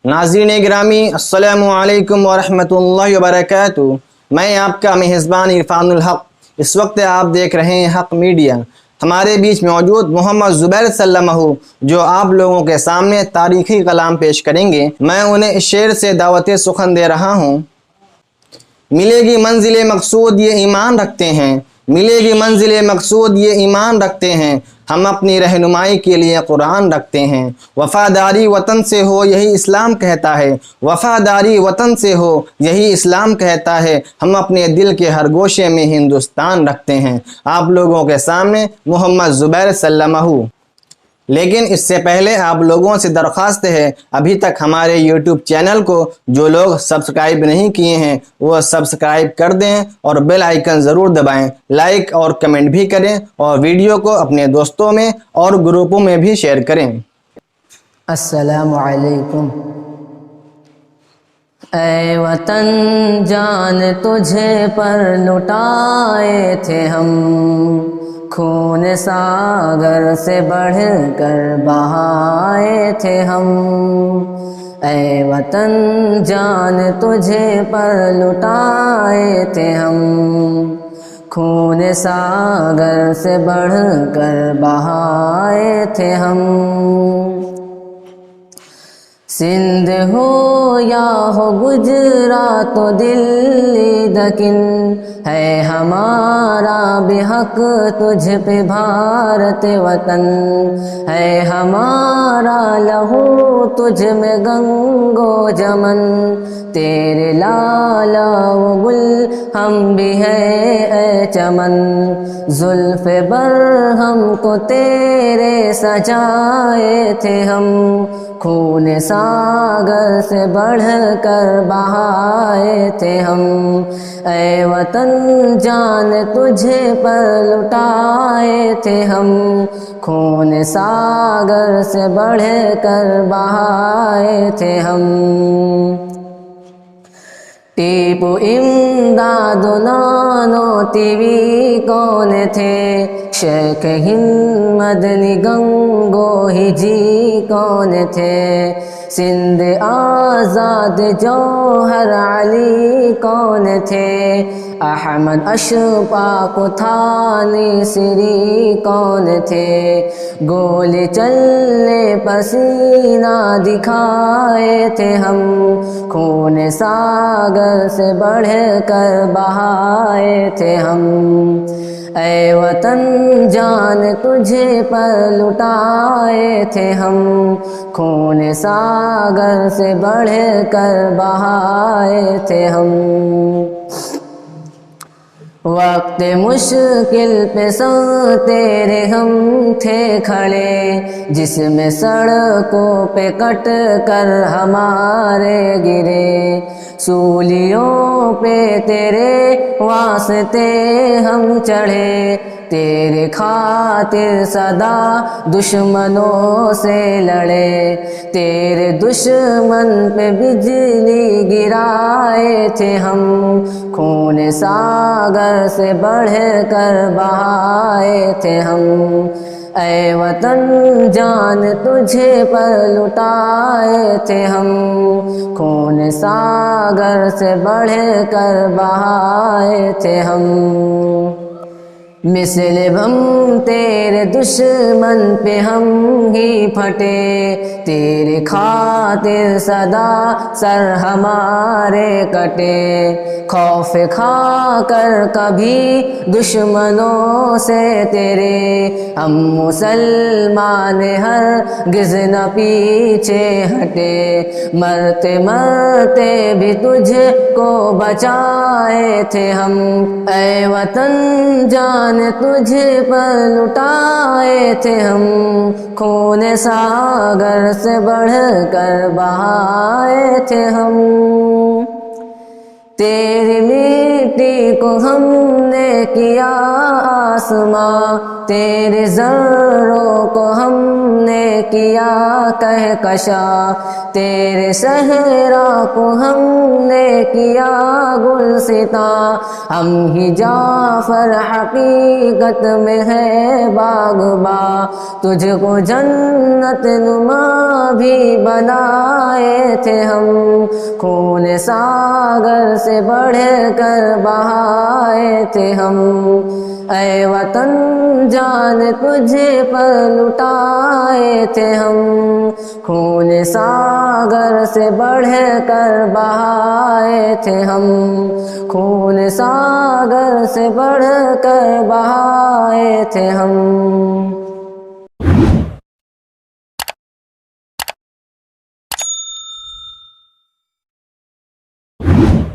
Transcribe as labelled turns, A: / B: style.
A: ناظرین گرامی السلام علیکم ورحمۃ اللہ وبرکاتہ۔ میں آپ کا میزبان عرفان الحق۔ اس وقت آپ دیکھ رہے ہیں حق میڈیا۔ ہمارے بیچ موجود محمد زبیر سلمہ جو آپ لوگوں کے سامنے تاریخی کلام پیش کریں گے۔ میں انہیں اس شعر سے دعوت سخن دے رہا ہوں۔ ملے گی منزل مقصود یہ ایمان رکھتے ہیں، ملے گی منزل مقصود یہ ایمان رکھتے ہیں، ہم اپنی رہنمائی کے لیے قرآن رکھتے ہیں۔ وفاداری وطن سے ہو یہی اسلام کہتا ہے، وفاداری وطن سے ہو یہی اسلام کہتا ہے، ہم اپنے دل کے ہر گوشے میں ہندوستان رکھتے ہیں۔ آپ لوگوں کے سامنے محمد زبیر سلمہ۔ لیکن اس سے پہلے آپ لوگوں سے درخواست ہے، ابھی تک ہمارے یوٹیوب چینل کو جو لوگ سبسکرائب نہیں کیے ہیں وہ سبسکرائب کر دیں اور بیل آئیکن ضرور دبائیں، لائک اور کمنٹ بھی کریں اور ویڈیو کو اپنے دوستوں میں اور گروپوں میں بھی شیئر کریں۔
B: السلام علیکم۔ اے وطن جان تجھے پر لٹائے تھے ہم، خون ساغر سے بڑھ کر بہائے تھے ہم۔ اے وطن جان تجھے پر لٹائے تھے ہم، خون ساغر سے بڑھ کر بہائے تھے ہم۔ سندھ ہو یا ہو گجرات و دلی دکن، ہے ہمارا بے حق تجھ پہ بھارت وطن، ہے ہمارا لہو تجھ میں گنگ و جمن، تیرے لالا و گل ہم بھی ہیں اے چمن، زلف بر ہم کو تیرے سجائے تھے ہم، خون ساغر سے بڑھ کر بہائے تھے ہم۔ اے وطن جان تجھے پر لٹائے تھے ہم، خون ساغر سے بڑھ کر بہائے تھے ہم۔ ٹیپو امداد نانوتوی کون تھے، شیخ ہند مدنی گنگو ہی جی کون تھے، سندھ آزاد جوہر علی کون تھے، احمد اشفاق تھانی سری کون تھے، گولی چلنے پر سینہ دکھائے تھے ہم، خون ساغر سے بڑھ کر بہائے تھے ہم۔ اے وطن جان تجھے پر لٹائے تھے ہم، خون ساغر سے بڑھ کر بہائے تھے ہم۔ وقت مشکل پہ سو تیرے ہم تھے کھڑے، جس میں سڑکوں پہ کٹ کر ہمارے گرے، سولیوں پہ تیرے واسطے ہم چڑھے، تیرے خاطر سدا دشمنوں سے لڑے، تیرے دشمن پہ بجلی گرائے تھے ہم، خون ساغر سے بڑھ کر بہائے تھے ہم۔ اے وطن جان تجھے پر لٹائے تھے ہم، خون ساغر سے بڑھ کر بہائے تھے ہم۔ مثل بم تیرے دشمن پہ ہم ہی پھٹے، تیرے خاطر سدا سر ہمارے کٹے، خوف کھا کر کبھی دشمنوں سے تیرے، ہم مسلمان ہرگز نہ پیچھے ہٹے، مرتے مرتے بھی تجھ کو بچائے تھے ہم۔ اے وطن جان تجھے پر لٹائے تھے ہم، خون ساغر سے بڑھ کر بہائے تھے ہم۔ تیری مٹی کو ہم نے کیا آسماں، تیرے ذروں کو ہم نے کیا کہکشاں، تیرے صحرا کو ہم نے کیا گلستاں، ہم ہی جعفر حقیقت میں ہے باغباں، تجھ کو جنت نما بھی بنائے تھے ہم، خون ساغر سے بڑھ کر بہائے تھے ہم، اے وطن جان تجھے پر لٹائے تھے ہم، خون ساغر سے بڑھ کر بہائے تھے ہم، خون ساغر سے بڑھ کر بہائے تھے ہم۔